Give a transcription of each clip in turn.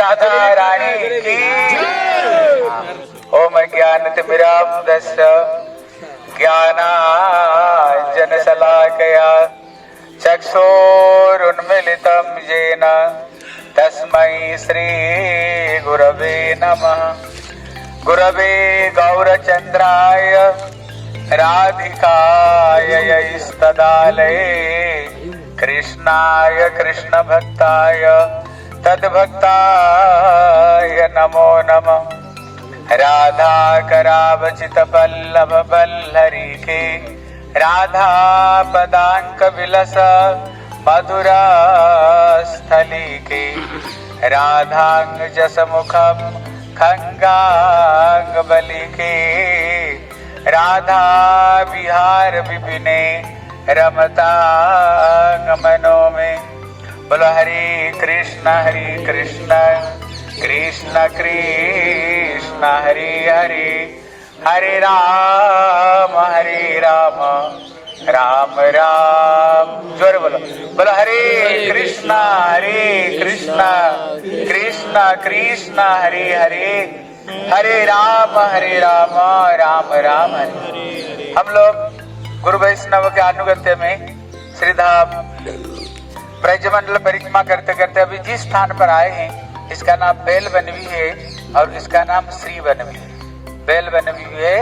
राधा रानी की। ओम ज्ञानतिमिरान्धस्य ज्ञानाञ्जनशलाकया चक्षुरुन्मीलितं येन तस्मै श्रीगुरवे नमः। गुरवे गौरचन्द्राय राधिकायै स्तदालये कृष्णाय कृष्णभक्ताय तद्भक्ताय नमो नमः। राधा करावचित पल्लव बल्लरी के राधा पदांक विलस मधुरा स्थली के राधांग जसमुखम खंगांग बलि के राधा विहार विपिने रमतांग मनो में। बोलो हरे कृष्ण कृष्ण कृष्ण हरे हरे हरे राम राम राम। जोर बोलो बोलो हरे कृष्ण कृष्ण कृष्ण हरे हरे हरे राम राम राम हरे। हम लोग गुरु वैष्णव के अनुगत्य में श्रीधाम ब्रजमंडल परिक्रमा करते करते अभी जिस स्थान पर आए हैं इसका नाम बेल वन भी है और इसका नाम श्री वन भी है। बेल वन भी है,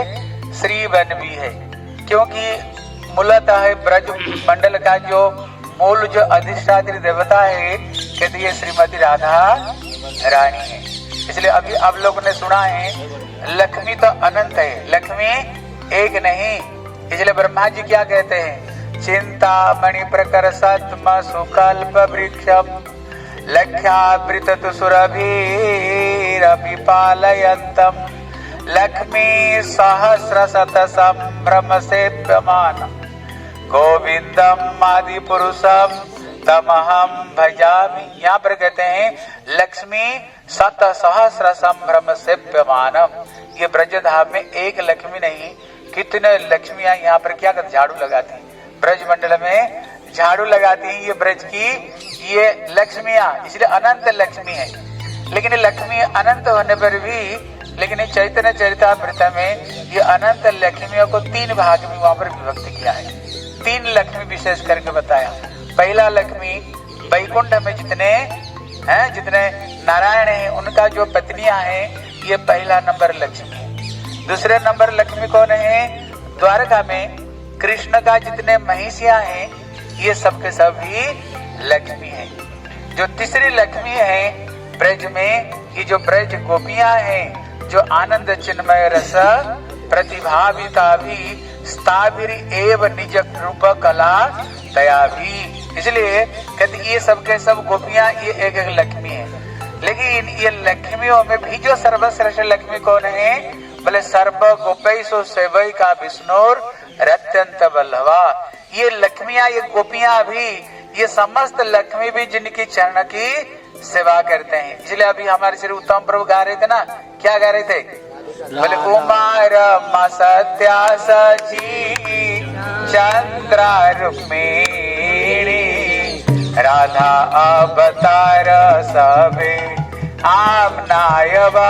श्री वन भी है, क्योंकि मूलतः ब्रज मंडल का जो मूल जो अधिष्ठात्री देवता है कहते ये श्रीमती राधा रानी है। इसलिए अभी आप लोगों ने सुना है लक्ष्मी तो अनंत है, लक्ष्मी एक नहीं। इसलिए ब्रह्मा जी क्या कहते हैं, चिंतामणि प्रकर सत्म सुकल्प वृक्षम लक्ष्यावृत सुरभिरभिपालयन्तम लक्ष्मी सहस्र शत संभ्रम सेव्यमान गोविंदम आदि पुरुषम तमहम भजामि। यहाँ पर कहते हैं लक्ष्मी शत सहस्र संभ्रम सेव्यमानम। ये ब्रजधाम में एक लक्ष्मी नहीं, कितने लक्ष्मियां यहाँ पर क्या करती, झाड़ू लगाती हैं ब्रज मंडल में, झाड़ू लगाती हैं ये ब्रज की ये लक्ष्मियां, इसलिए अनंत लक्ष्मी है। लेकिन लक्ष्मी अनंत होने पर भी लेकिन चैतन्य चरितामृत में ये अनंत लक्ष्मियों को तीन भाग में वहां पर विभक्त किया है, तीन लक्ष्मी विशेष करके बताया। पहला लक्ष्मी वैकुंठ में जितने नारायण हैं उनका जो पत्नियां हैं ये पहला नंबर लक्ष्मी है। दूसरे नंबर लक्ष्मी कौन है, द्वारका में कृष्ण का जितने महिषियां हैं ये सबके सभी लक्ष्मी है। जो तीसरी लक्ष्मी है ब्रज में ये जो ब्रज गोपियां हैं जो आनंद चिन्मय रस प्रतिभाविता भी स्थाविर एव निज रूप कला दया भी। इसलिए कहते ये सब के सब गोपियां ये एक एक लक्ष्मी है। लेकिन ये लक्ष्मियों में भी जो सर्वश्रेष्ठ लक्ष्मी कौन है, बोले सर्व गोपैसो सेवई का विष्णुर रत्यंत बल्लवा। ये लक्ष्मियां ये गोपियां भी ये समस्त लक्ष्मी भी जिनकी चरण की सेवा करते हैं। इसलिए अभी हमारे श्री उत्तम प्रभु गा रहे थे ना, क्या गा रहे थे, बोले कुमार सत्या सची चंद्रा रुक्मिणी राधा अवतार सबे आमनायवाणी।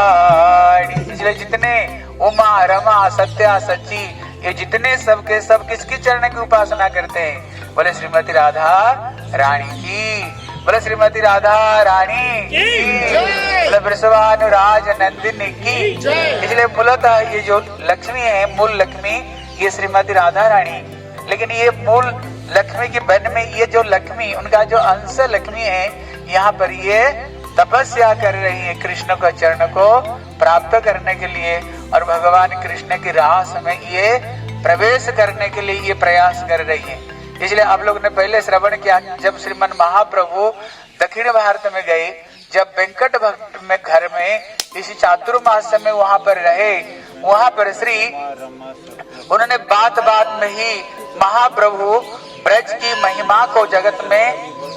इसलिए जितने उमा रमा सत्या सची ये जितने सबके सब किसकी चरण की उपासना करते हैं, बोले श्रीमती राधा रानी की, बोले श्रीमती राधा रानी की, बोले वृषभानुराज नंदिनी की। इसलिए मूलतः ये जो लक्ष्मी है मूल लक्ष्मी ये श्रीमती राधा रानी। लेकिन ये मूल लक्ष्मी के बन में ये जो लक्ष्मी उनका जो अंश लक्ष्मी है यहाँ पर ये तपस्या कर रही है कृष्ण के चरण को प्राप्त करने के लिए और भगवान कृष्ण की रास में ये प्रवेश करने के लिए ये प्रयास कर रही है। इसलिए आप लोग ने पहले श्रवण किया जब श्रीमन महाप्रभु दक्षिण भारत में गए, जब वेंकट भक्त में घर में इसी चातुर्मास में वहां पर रहे, वहां पर श्री उन्होंने बात बात में ही महाप्रभु ब्रज की महिमा को जगत में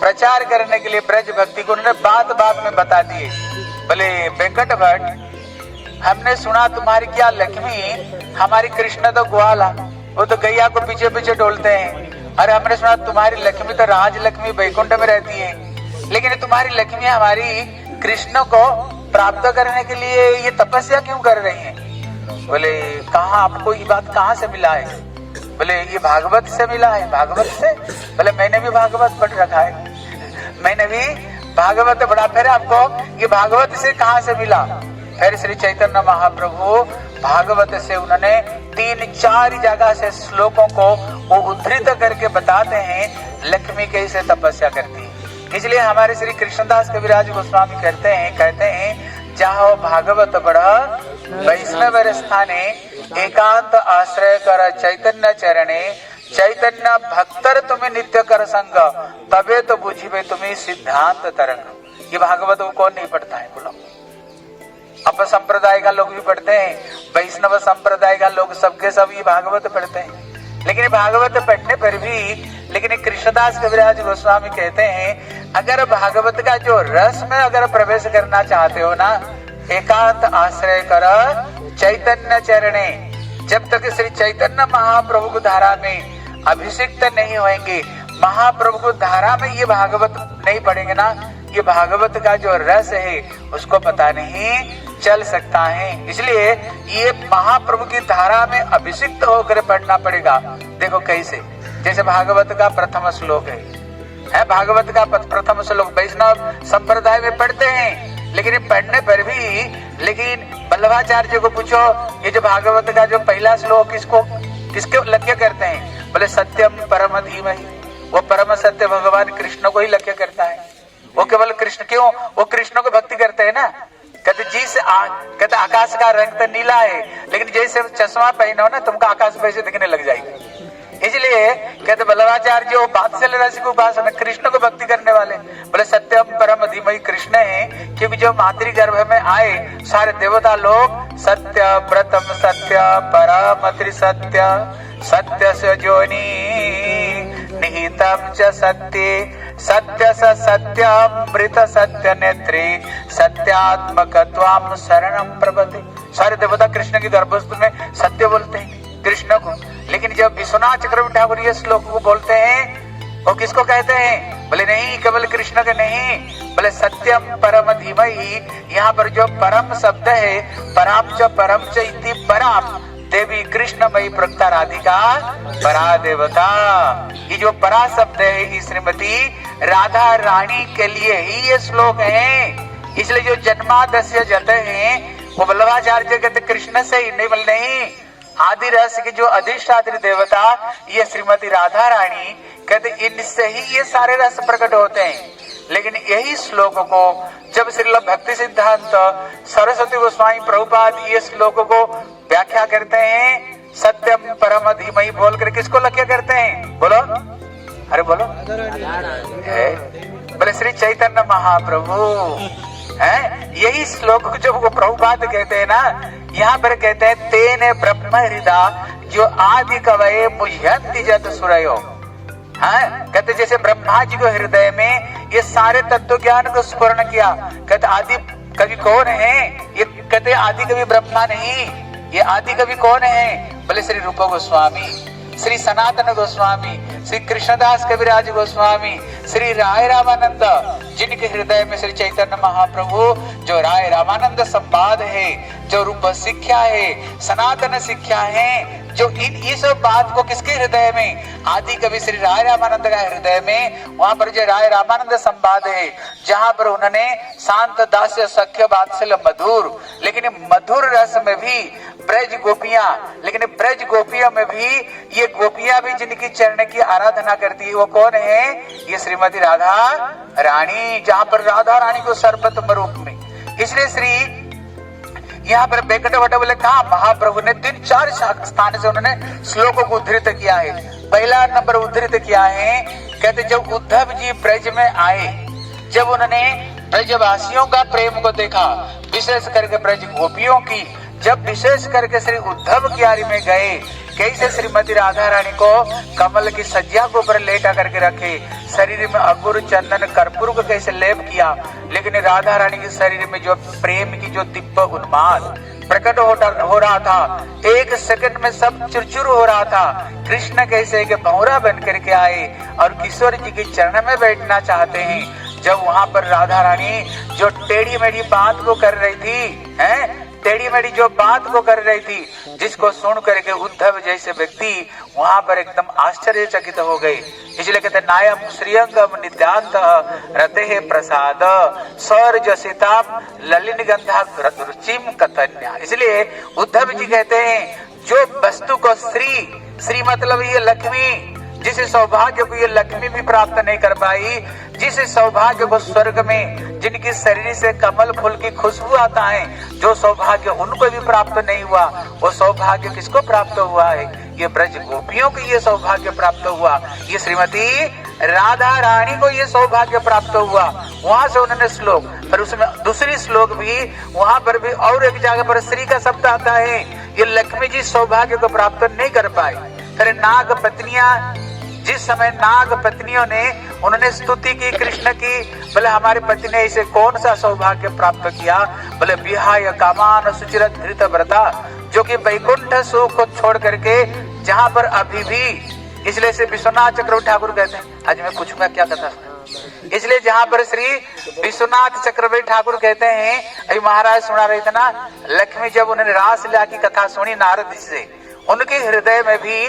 प्रचार करने के लिए ब्रज भक्ति को उन्होंने बात बात में बता दिए। बोले वेंकट भट्ट हमने सुना तुम्हारी क्या लक्ष्मी, हमारी कृष्ण तो ग्वाला वो तो गैया को पीछे पीछे डोलते हैं, अरे हमने सुना तुम्हारी लक्ष्मी तो राज लक्ष्मी वैकुंठ में रहती है, लेकिन तुम्हारी लक्ष्मी हमारी कृष्ण को प्राप्त करने के लिए ये तपस्या क्यों कर रही हैं? बोले कहाँ आपको ये बात कहाँ से मिला है? बोले ये भागवत से मिला है। भागवत से? बोले मैंने भी भागवत पढ़ रखा है, मैंने भी भागवत पढ़ा। फिर आपको ये भागवत से कहाँ से मिला? फिर श्री चैतन्य महाप्रभु भागवत से उन्होंने 3-4 जगह से श्लोकों को वो उद्धृत करके बताते हैं लक्ष्मी कैसे तपस्या करती है। इसलिए हमारे श्री कृष्णदास कविराज गोस्वामी कहते हैं जाहो भागवत पढ़ वैष्णव स्थाने एकांत आश्रय कर चैतन्य चरणे चैतन्य भक्तर तुम्हें नित्य कर संग तबे तो बुझिबे तुम्हें सिद्धांत तरंग। ये भागवत को कौन नहीं पढ़ता है? बोलो। अब संप्रदाय का लोग भी पढ़ते हैं, वैष्णव संप्रदाय का लोग सबके सब ये भागवत पढ़ते हैं। लेकिन भागवत पढ़ने पर भी लेकिन कृष्णदास कविराज गोस्वामी कहते हैं अगर भागवत का जो रस में अगर प्रवेश करना चाहते हो ना, एकांत आश्रय कर चैतन्य चरणे। जब तक श्री चैतन्य महाप्रभु की धारा में अभिषिक्त नहीं होंगे, महाप्रभु की धारा में ये भागवत नहीं पढ़ेंगे ना, ये भागवत का जो रस है उसको पता नहीं चल सकता है। इसलिए ये महाप्रभु की धारा में अभिषिक्त होकर पढ़ना पड़ेगा। देखो कैसे, जैसे भागवत का प्रथम श्लोक है भागवत का प्रथम श्लोक वैष्णव संप्रदाय में पढ़ते हैं, लेकिन पढ़ने पर भी लेकिन वल्लभाचार्य को पूछो ये जो भागवत का जो पहला श्लोक किसके लक्ष्य करते हैं? बोले सत्यम परम धीमहि। वो परम सत्य भगवान कृष्ण को ही लक्ष्य करता है। वो केवल कृष्ण क्यों? वो कृष्ण को भक्ति करते हैं ना। कहते आकाश का रंग तो नीला है, लेकिन जैसे चश्मा पहनो ना तुमको आकाश वैसे दिखने लग जाएगी। इसलिए कहते वल्लभाचार्य वो बात्सल्य रस को उपासना कृष्ण को भक्ति करने वाले। बोले सत्यम परम धीमहि कृष्ण है, क्योंकि जो मातृ गर्भ में आए सारे देवता लोग सत्य प्रथम सत्य परम त्रिसत्य सत्य से जोनी निहितम च सत्य सत्य स सत्यामृत सत्य नेत्रे सत्यात्मकत्वाम शरणम प्रपद्ये। सारे देवता कृष्ण की गर्भस्थ में सत्य बोलते हैं कृष्ण को। लेकिन जब विश्वनाथ चक्रवर्ती ठाकुर ये श्लोक को बोलते हैं वो किसको कहते हैं? बोले नहीं केवल कृष्ण के नहीं, बोले सत्यम परम धीमहि। यहाँ पर जो परम शब्द है पराम च परम च इति पराम देवी कृष्णमयी प्रक्ता राधिका परा देवता। ये जो परा शब्द है ये श्रीमती राधा रानी के लिए ही ये श्लोक है। इसलिए जो जन्मादस्य जाते हैं वो वल्लभाचार्य कहते कृष्ण से ही नहीं, बोल नहीं आदि रस की जो अधिष्ठात्री देवता ये श्रीमती राधा रानी कहते इनसे ही ये सारे रस प्रकट होते हैं। लेकिन यही श्लोक को जब श्रील भक्ति सिद्धांत सरस्वती गोस्वामी प्रभुपाद ये श्लोक को व्याख्या करते हैं सत्यम परम धीमहि बोलकर किसको लक्ष्य करते हैं? बोलो, अरे बोलो, बोले श्री चैतन्य महाप्रभु है। यही श्लोक जब वो प्रभुपाद कहते हैं ना, यहाँ पर कहते हैं तेने ब्रह्म हृदय जो आदि कवये मुह्यन्ति जत सुरयो। कहते जैसे ब्रह्मा जी को हृदय में ये सारे तत्व ज्ञान को स्फुरण किया। कहते आदि कवि कौन है? ये कहते आदि कवि ब्रह्मा नहीं, ये आदि कवि कौन है? बोले श्री रूप गोस्वामी, श्री सनातन गोस्वामी, श्री कृष्णदास कविराज गोस्वामी, श्री राय रामानंद, जिनके हृदय में श्री चैतन्य महाप्रभु जो राय रामानंद संवाद है, जो रूप शिक्षा है, सनातन शिक्षा है, जो इस बात को किसके हृदय में? आदि कवि श्री राय रामानंद का हृदय में। वहां पर जो राय रामानंद संवाद है जहां पर उन्होंने शांत दास्य सख्य वात्सल्य मधुर, लेकिन मधुर रस में भी ब्रज गोपियां, लेकिन ब्रज गोपियों में भी ये गोपियां भी जिनकी चरण की आराधना करती है वो कौन है? ये श्रीमती राधा रानी, जहां पर राधा रानी को सर्वोत्तम रूप में। इसलिए श्री यहाँ पर बेकट वट बोले कहा महाप्रभु ने 3-4 स्थान से उन्होंने श्लोकों को उद्धृत किया है। पहला नंबर उद्धृत किया है, कहते जब उद्धव जी ब्रज में आए, जब उन्होंने ब्रजवासियों का प्रेम को देखा, विशेष करके ब्रज गोपियों की, जब विशेष करके श्री उद्धव की आरी में गए, कैसे श्रीमती राधा रानी को कमल की सज्जा के ऊपर लेटा करके रखे, शरीर में अगुर चंदन कर्पूर को कैसे लेप किया, लेकिन राधा रानी के शरीर में जो प्रेम की जो दिव्य उन्माद प्रकट हो रहा था, एक सेकंड में सब चुरचुर हो रहा था। कृष्ण कैसे के भौरा बन करके आए और किशोर जी के चरण में बैठना चाहते हैं। जब वहां पर राधा रानी जो टेढ़ी मेढ़ी बात को कर रही थी, हैं, टेढ़ी मेढ़ी जो बात को कर रही थी, जिसको सुन करके उद्धव जैसे व्यक्ति वहां पर एकदम आश्चर्यचकित हो गए। इसलिए कहते नायम श्रीअंगम नित्यांत रते प्रसाद सौरजसिताम ललिन गंधा रुचिम कतन्या। इसलिए उद्धव जी कहते हैं जो वस्तु को श्री मतलब ये लक्ष्मी, जिस सौभाग्य को ये लक्ष्मी भी प्राप्त नहीं कर पाई, जिस सौभाग्य को स्वर्ग में जिनकी शरीर से कमल फूल की खुशबू आता है, जो सौभाग्य उनको भी प्राप्त नहीं हुआ, वो सौभाग्य किसको प्राप्त हुआ है? ये ब्रज गोपियों को ये सौभाग्य प्राप्त हुआ, ये श्रीमती राधा रानी को ये सौभाग्य प्राप्त हुआ। वहां से उन्होंने श्लोक, पर उसमें दूसरी श्लोक भी वहां पर भी और एक जगह पर श्री का शब्द आता है। ये लक्ष्मी जी सौभाग्य को प्राप्त नहीं कर पाई। फिर नाग पत्नियां, जिस समय नाग पत्नियों ने उन्होंने स्तुति की कृष्ण की, बोले हमारे पति ने इसे कौन सा सौभाग्य प्राप्त किया? बोले विहाय कामान सुचिरत धृत व्रता, जो कि वैकुंठ सुख को छोड़ करके जहां पर अभी भी, इसलिए से विश्वनाथ चक्रवर्ती ठाकुर कहते हैं, आज मैं पूछूंगा क्या कथा, इसलिए जहां पर श्री विश्वनाथ चक्रवर्ती ठाकुर कहते हैं, अभी महाराज सुना रहे थे ना, लक्ष्मी जब उन्होंने रासलीला की कथा सुनी नारद से, उनके हृदय में भी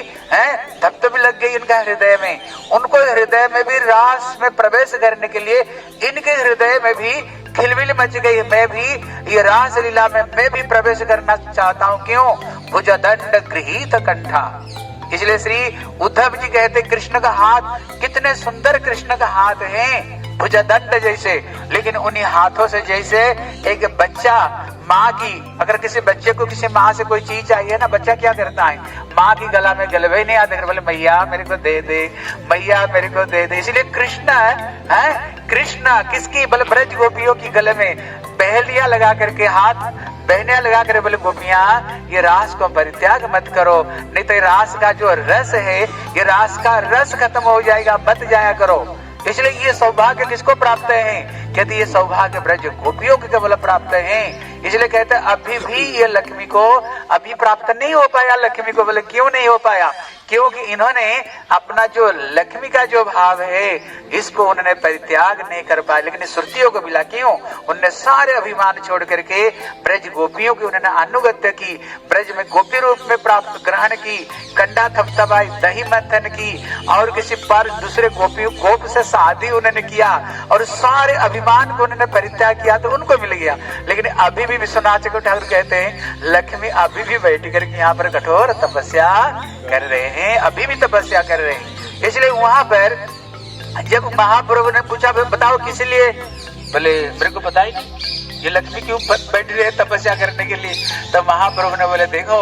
धप लग गई, इनका हृदय में, उनको हृदय में भी रास में प्रवेश करने के लिए इनके हृदय में भी खिलबिल मच गई। मैं भी ये रास लीला में मैं भी प्रवेश करना चाहता हूँ। क्यों? भुजदंड गृहीत कंठा। इसलिए श्री उद्धव जी कहते कृष्ण का हाथ, कितने सुंदर कृष्ण का हाथ है, भुजदंड जैसे, लेकिन उन्हीं हाथों से जैसे एक बच्चा माँ की, अगर किसी बच्चे को किसी माँ से कोई चीज चाहिए ना, बच्चा क्या करता है? माँ की गला में गलवे नहीं आते, बोले मैया मेरे को दे दे, मैया मेरे को दे दे। इसलिए कृष्ण है, कृष्ण किसकी? बोले ब्रज गोपियों की गले में पहलियां लगा करके, हाथ बहनियां लगा कर बोले गोपियां ये रास को परित्याग मत करो, नहीं तो रास का जो रस है, ये रास का रस खत्म हो जाएगा, मत जाया करो। इसलिए ये सौभाग्य किसको प्राप्त है? कहते ये सौभाग्य ब्रज गोपियों को केवल प्राप्त है। इसलिए कहते अभी भी ये लक्ष्मी को अभी प्राप्त नहीं हो पाया। लक्ष्मी को बोले क्यों नहीं हो पाया? क्योंकि इन्होंने अपना जो लक्ष्मी का जो भाव है इसको उन्होंने परित्याग नहीं कर पाया। लेकिन श्रुतियों को मिला, क्यों? उन्होंने सारे अभिमान छोड़ करके ब्रज गोपियों की उन्होंने अनुगत्य की, ब्रज में गोपी रूप में प्राप्त ग्रहण की, कंडा थपथपाई, दही मंथन की, और किसी पर दूसरे गोप से शादी उन्होंने किया, और सारे अभिमान को उन्होंने परित्याग किया तो उनको मिल गया। लेकिन अभी भी विश्वनाथ चक्रवर्ती ठाकुर कहते हैं लक्ष्मी अभी भी बैठ करके यहाँ पर कठोर तपस्या कर रहे हैं, अभी भी तपस्या कर रहे हैं। इसलिए वहां पर जब महाप्रभु ने पूछा बताओ किस लिए, बोले मेरे को पता ही नहीं, ये लक्ष्मी क्यों बैठ रही है तपस्या करने के लिए? तो महाप्रभु ने बोले देखो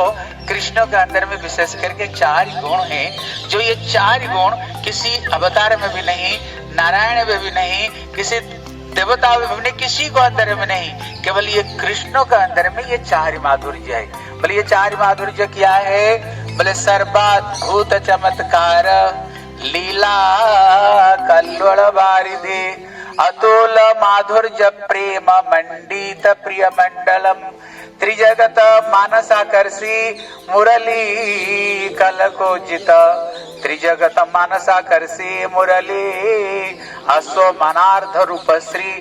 कृष्ण के अंदर में विशेष करके 4 गुण हैं, जो ये 4 गुण किसी अवतार में भी नहीं, नारायण में भी नहीं, किसी देवता में भी नहीं, किसी को अंदर में नहीं, केवल ये कृष्ण के अंदर में ये 4 माधुर्य है। बोले ये 4 माधुर्य क्या है? बोले सर्वाद्भुत चमत्कार लीला कल्वल वारिधि अतुल माधुर्य प्रेम मंडित प्रिय मंडलम त्रिजगत मानसाकर्षी मुरली कलकोजित त्रिजगत मानसाकर्षी मुरली अश्व मनार्ध रूप श्री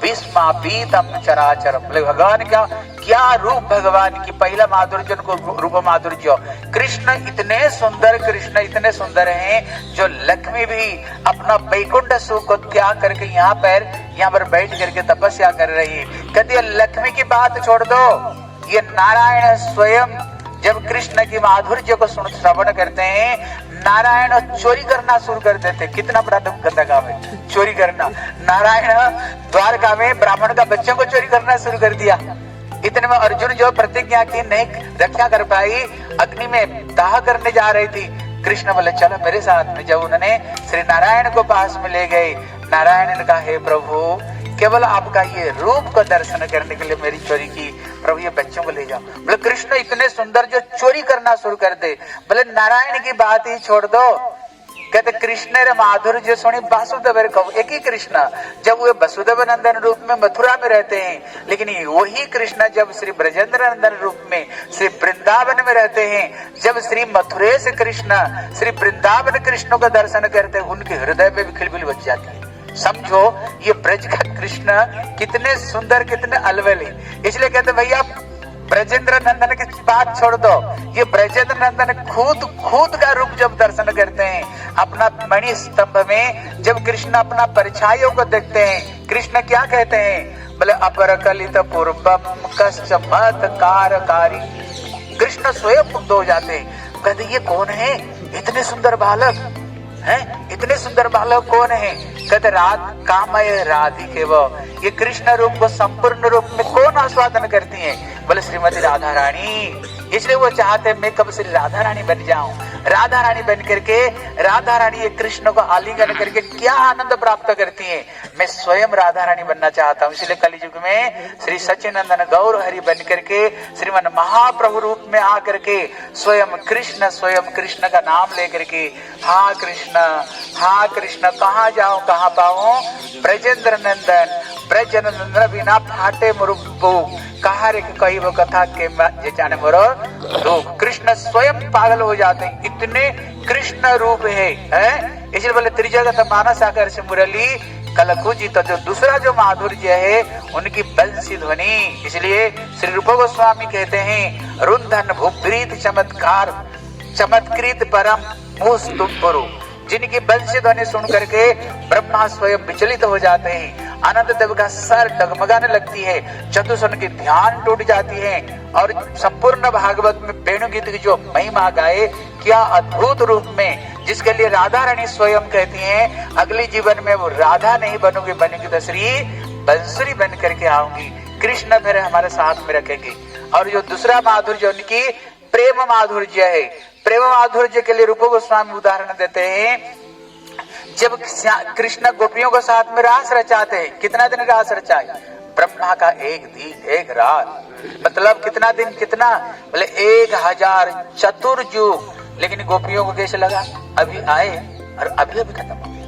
विस्मापीतम चराचर। बोले भगवान का क्या रूप, भगवान की पहला माधुर्य को रूप माधुर्य। कृष्ण इतने सुंदर हैं जो लक्ष्मी भी अपना वैकुंठ सुख को त्याग करके यहाँ पर बैठ करके तपस्या कर रही है। कहती है लक्ष्मी की बात छोड़ दो, ये नारायण स्वयं जब कृष्ण की माधुर्य को श्रवण करते हैं, नारायण चोरी करना शुरू कर देते। कितना बड़ा गंदा काम है चोरी करना। नारायण द्वारका में ब्राह्मण का बच्चों को चोरी करना शुरू कर दिया। इतने में अर्जुन जो प्रतिज्ञा की नहीं रक्षा कर पाई, अग्नि में दाह करने जा रही थी, कृष्ण बोले चलो मेरे साथ में। जब उन्होंने श्री नारायण को पास में ले गए, नारायण ने कहा हे प्रभु केवल आपका ये रूप को दर्शन करने के लिए मेरी चोरी की, प्रभु ये बच्चों को ले जाओ। बोले कृष्ण इतने सुंदर जो चोरी करना शुरू कर दे। बोले नारायण की बात ही छोड़ दो। कहते कृष्ण रे माधुर्य सुनी वासुदेव कहो, एक ही कृष्ण जब वे वसुदेव नंदन रूप में मथुरा में रहते हैं, लेकिन वही कृष्ण जब श्री ब्रजेंद्र नंदन रूप में श्री वृंदावन में रहते हैं, जब श्री मथुरेश कृष्ण श्री वृंदावन कृष्ण का दर्शन करते हैं, उनके हृदय में भी खिलबिल बच जाती है। समझो ये ब्रज का कृष्ण कितने सुंदर, कितने अलवली। इसलिए कहते भैया ब्रजेंद्र नंदन की बात छोड़ दो, ये ब्रजेंद्र नंदन खुद का रूप जब दर्शन करते हैं, अपना मणि स्तंभ में जब कृष्ण अपना परछाइयों को देखते हैं, कृष्ण क्या कहते हैं, बोले अपरकलित पूर्वम कश्चमत्कारकारी। कृष्ण स्वयं मुग्ध हो जाते हैं, कहते ये कौन है, इतने सुंदर बालक हैं, इतने सुंदर बालक कौन है। कहते कामय राधिके वो, ये कृष्ण रूप को संपूर्ण रूप में कौन आस्वादन करती है, बोले श्रीमती राधा रानी। इसलिए वो चाहते हैं मैं कब श्री राधा रानी बन जाऊं, राधा रानी बन करके राधा रानी ये कृष्ण को आलिंगन करके क्या आनंद प्राप्त करती है, मैं स्वयं राधा रानी बनना चाहता हूँ। इसलिए कलयुग में श्री सच्चिदानंद गौर हरि बन करके श्रीमन महाप्रभु रूप में आकर के स्वयं कृष्ण का नाम लेकर के हाँ कृष्ण कहाँ जाऊं कहाँ पाऊं, ब्रजेंद्र नंदन बिना फाटे मुरुब्बू कहा रे कही वो कथा के जाने मोरो रूप। कृष्ण स्वयं पागल हो जाते हैं, इतने कृष्ण रूप है। इसलिए बोले त्रिजगत मानस आकर से मुरली कलकुजी। तो जो दूसरा जो माधुर्य है उनकी बंसी ध्वनि। इसलिए श्री रूप गोस्वामी कहते हैं रुंधन भूप्रीत चमत्कृत परम मूस तुम, जिनकी बंसी ध्वनि सुन करके ब्रह्मा स्वयं विचलित हो जाते हैं, आनंद देव का सर डगमगाने लगती है, चतुर्सन की ध्यान टूट जाती है और संपूर्ण भागवत में वेणु गीत की जो महिमा गाए, क्या अद्भुत रूप में, जिसके लिए राधा रानी स्वयं कहती हैं अगले जीवन में वो राधा नहीं बनूंगी, बनेगी तो श्री बंसुरी बन करके आऊंगी, कृष्ण फिर हमारे साथ में रखेंगे। और जो दूसरा माधुर्य उनकी प्रेम माधुर्य है, प्रेम माधुर्य के लिए रूप गोस्वामी उदाहरण देते हैं, जब कृष्ण गोपियों के साथ में रास रचाते हैं, कितना दिन रास रचाए, ब्रह्मा का एक दिन एक रात, मतलब कितना दिन, कितना बोले 1000 चतुर्युग। लेकिन गोपियों को कैसे लगा, अभी आए और अभी खत्म हो गया,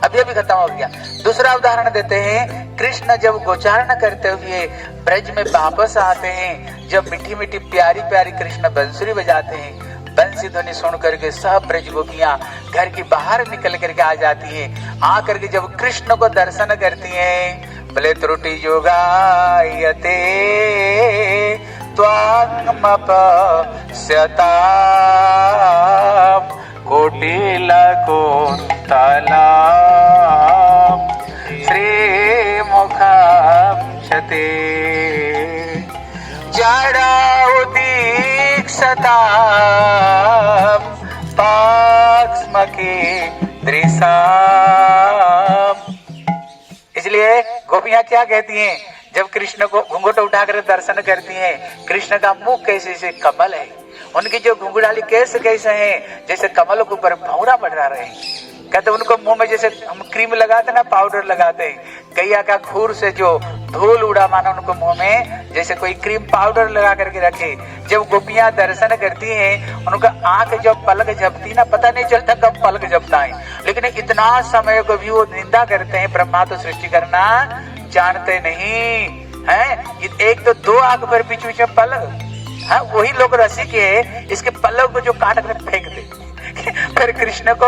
अभी खत्म हो गया। दूसरा उदाहरण देते हैं, कृष्ण जब गोचारण करते हुए ब्रज में वापस आते हैं, जब मीठी मीठी प्यारी प्यारी कृष्ण बंसुरी बजाते हैं, बंसी ध्वनि सुन करके सब ब्रज गोपियां घर की बाहर निकल करके आ जाती हैं, आ करके जब कृष्ण को दर्शन करती हैं, बोले त्रुटि योगायते त्वामपश्यताम् कोटिलकुन्तलाम् श्रीमुखं चते जडौदीक्षताम् पाक्ष्मके दृशाम्। इसलिए गोपियां क्या कहती हैं, जब कृष्ण को घुंघट उठाकर दर्शन करती हैं, कृष्ण का मुख कैसे से कमल है, उनकी जो घुंघराली कैसे कैसे हैं, जैसे कमल के ऊपर भौरा बढ़ा रहे हैं। कहते उनको मुंह में जैसे हम क्रीम लगाते ना, पाउडर लगाते हैं, गैया का खूर से जो धूल उड़ा माना उनको मुंह में जैसे कोई क्रीम पाउडर लगा करके रखे। जब गोपियां दर्शन करती हैं, उनका आंख जब पलक झपती ना, पता नहीं चलता कब पलक झपता है, लेकिन इतना समय को भी वो निंदा करते हैं, ब्रह्मा तो सृष्टि करना जानते नहीं है, एक तो 2 आंख पर बीच बीच में पलक, हाँ वही लोग रसिक है, इसके पलक को जो काट कर फेंक दे। फिर कृष्ण को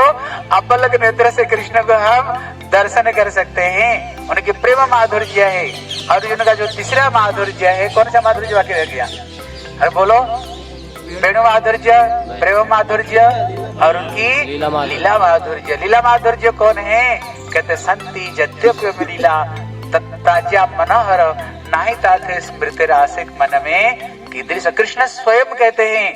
अपलक नेत्र से कृष्ण को हम दर्शन कर सकते हैं, उनकी प्रेम माधुर्य है। और उनका जो तीसरा माधुर्य है, कौन सा माधुर्य बाकी रह गया, अरे बोलो, वेणु माधुर्य, प्रेम माधुर्य और उनकी लीला माधुर्य। लीला माधुर्य कौन है, कहते संति जद्यप्य लीला तत्ताजा मनोहर नाही ताथे स्मृति रासिक मन में कीदृश। कृष्ण स्वयं कहते हैं,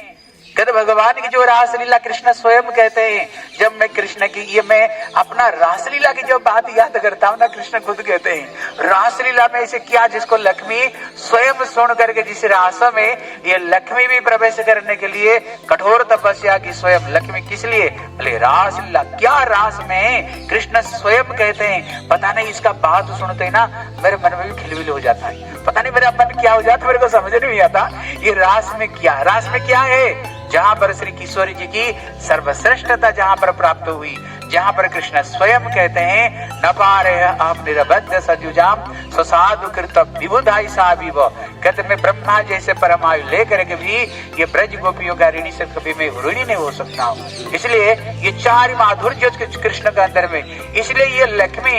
कहते भगवान की जो रासलीला कृष्ण स्वयं कहते हैं, जब मैं कृष्ण की ये मैं अपना रासलीला की जो बात याद करता हूँ ना, कृष्ण खुद कहते हैं रासलीला में ऐसे क्या जिसको लक्ष्मी स्वयं सुन करके, जिस रास में ये लक्ष्मी भी प्रवेश करने के लिए कठोर तपस्या की, स्वयं लक्ष्मी किस लिए, बोले रासलीला, क्या रास में कृष्ण स्वयं कहते हैं। पता नहीं इसका बात सुनते ही ना मेरे मन में भी खिलबिल हो जाता है, पता नहीं मेरा मन क्या हो जाता, मेरे को समझ नहीं आता ये रास में क्या, रास में क्या है, जहां पर श्री किशोरी जी की सर्वश्रेष्ठता जहां पर प्राप्त हुई, जहाँ पर कृष्ण स्वयं कहते हैं न पारे अहम निरबद्ध सजुजाम स्वसाधु कृत विबुधाई साविव, कहते मैं ब्रह्मा जैसे परमायु लेकर के भी ये ब्रज गोपियों का ऋणी से कभी मैं ऋणी नहीं हो सकता हूँ। इसलिए ये चार माधुर्य कृष्ण के अंदर में, इसलिए ये लक्ष्मी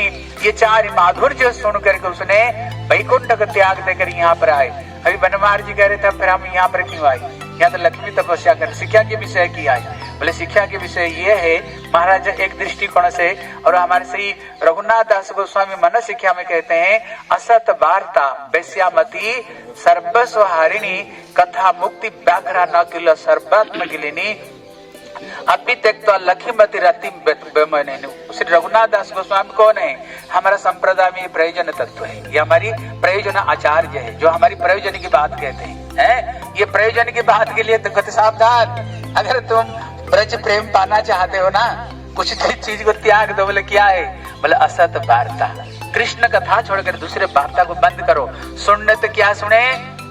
ये चार माधुर्य सुन करके उसने वैकुंठ का त्याग देकर यहाँ पर आए। अभी बनवार जी कह रहे थे फिर हम यहाँ पर क्यों आए, यहाँ तो लक्ष्मी तपस्या कर शिक्षा के विषय की आए। बोले शिक्षा के विषय ये है महाराज एक दृष्टिकोण से, और हमारे श्री रघुनाथ दास गोस्वामी मन शिक्षा में कहते हैं असत वार्ता वैश्यामती सर्वस्व हारिणी कथा मुक्ति व्याघ्रा न किल सर्वात्म गिलिनी अभी तक तो लक्ष्मीमती रति। श्री रघुनाथ दास गोस्वामी कौन है, हमारा संप्रदाय में प्रयोजन तत्व है, ये हमारी प्रयोजन आचार्य है जो हमारी प्रयोजन की बात कहते हैं। ये प्रयोजन की बात के लिए तो कहते सावधान, अगर तुम ब्रज प्रेम पाना चाहते हो ना कुछ चीज को त्याग दो। बोले क्या है, बोले असत वार्ता, कृष्ण कथा छोड़कर दूसरे वार्ता को बंद करो। सुनने तो क्या सुने,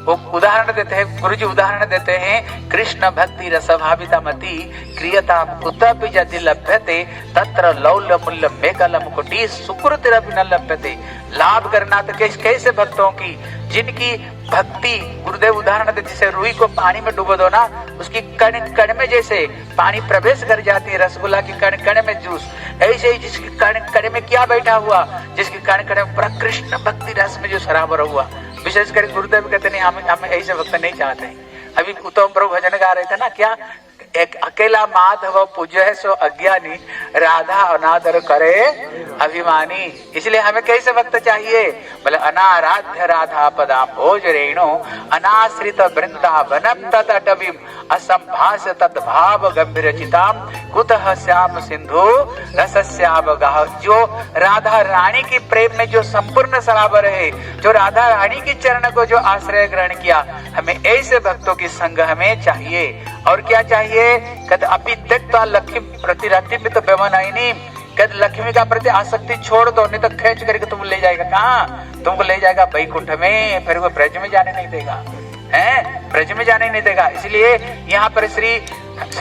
वो उदाहरण देते हैं गुरु जी, उदाहरण देते हैं कृष्ण भक्ति रसभाविता मति क्रियता कुतपि यदि लभ्यते तत्र लौल्य मूल्य मेकलम कुटी सुकृतिरपि न लभ्यते। लाभ करना तो कैसे भक्तों की जिनकी भक्ति, गुरुदेव उदाहरण देते जैसे रुई को पानी में डुबो दो ना, उसकी कण कण में जैसे पानी प्रवेश कर जाती है, रसगुल्ला की कण कण में जूस, ऐसे ही जिसकी कण कण में क्या बैठा हुआ, जिसकी कण कण में पूरा कृष्ण भक्ति रस में जो सराबर हुआ। विशेषकर गुरुदेव कहते नहीं हम ऐसे भक्त नहीं चाहते। अभी उत्तम प्रभु भजन गा रहे थे ना, क्या एक अकेला माधव पूज्य सो अज्ञानी राधा अनादर करे अभिमानी। इसलिए हमें कैसे भक्त चाहिए, बोले अनाराध्य राधा पदाम भोज रेणु अनाश्रित वृंदावनम तटवीम असंभाष्य तद्भाव गंभीर चिताम कुतः श्याम सिंधु रसस्याम गाह। जो राधा रानी की प्रेम में जो संपूर्ण सराबर है, जो राधा रानी की चरण को जो आश्रय ग्रहण किया, हमें ऐसे भक्तों की संग हमें चाहिए। और क्या चाहिए, कहते अभी तक तो लक्ष्मी प्रति रति में तो बेमनाइनी, कहते लक्ष्मी का प्रति आसक्ति छोड़ दो, नहीं तो खींच करके तुम ले जाएगा कहाँ, तुमको ले जाएगा वैकुंठ में, फिर वो ब्रज में जाने नहीं देगा, हैं ब्रज में जाने नहीं देगा। इसलिए यहाँ पर श्री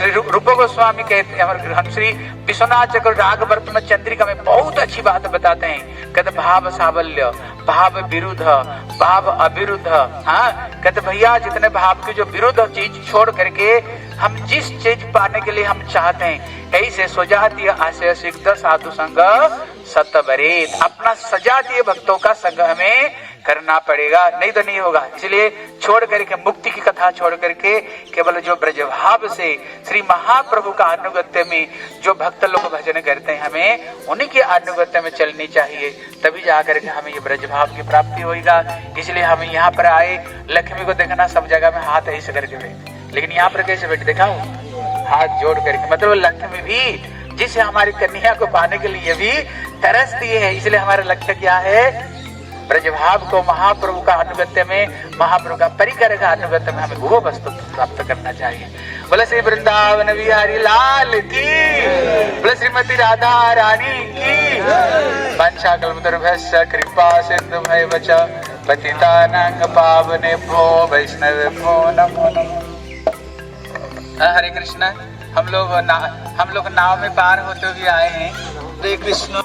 रूप गोस्वामी कहते हैं, हम श्री विश्वनाथ चक्र राग वर्तम चंद्रिका में बहुत अच्छी बात बताते हैं। कहते भाव सावल्य, भाव विरुद्ध, भाव अविरुद्ध। हाँ कहते भैया जितने भाव की जो विरुद्ध चीज छोड़ करके हम जिस चीज पाने के लिए हम चाहते हैं, ऐसे स्वजातीय आशय सिद्ध साधु संग सतबरेत, अपना सजातीय भक्तों का संग हमें करना पड़ेगा, नहीं तो नहीं होगा। इसलिए छोड़ करके मुक्ति की कथा छोड़ करके केवल जो ब्रज भाव से श्री महाप्रभु का अनुगत्य में जो भक्त लोग भजन करते हैं, हमें उन्हीं के अनुगत्य में चलनी चाहिए, तभी जाकर के हमें ये ब्रज भाव की प्राप्ति होगा। इसलिए हम यहाँ पर आए, लक्ष्मी को देखना सब जगह में हाथ ऐसे करके बैठे, लेकिन यहाँ पर कैसे बैठे दिखाओ, हाथ जोड़ करके, मतलब लक्ष्मी भी जिसे हमारी कन्या को पाने के लिए भी तरसती है। इसलिए हमारा लक्ष्य क्या है, ब्रजभाव को महाप्रभु का अनुगत्य में, महाप्रभु का परिकर का अनुगत्य में हमें वो वस्तु प्राप्त करना चाहिए। बोले श्री वृंदावन बिहारी लाल की, बोले श्रीमती राधा रानी की। वंशा कल्पतरुभ्यश्च कृपा सिन्धुभ्यैव च पतितानां पावनेभ्यो वैष्णवेभ्यो नमो नमः। हरे कृष्ण। हम लोग नाव में पार होते हुए आए हैं। हरे कृष्ण।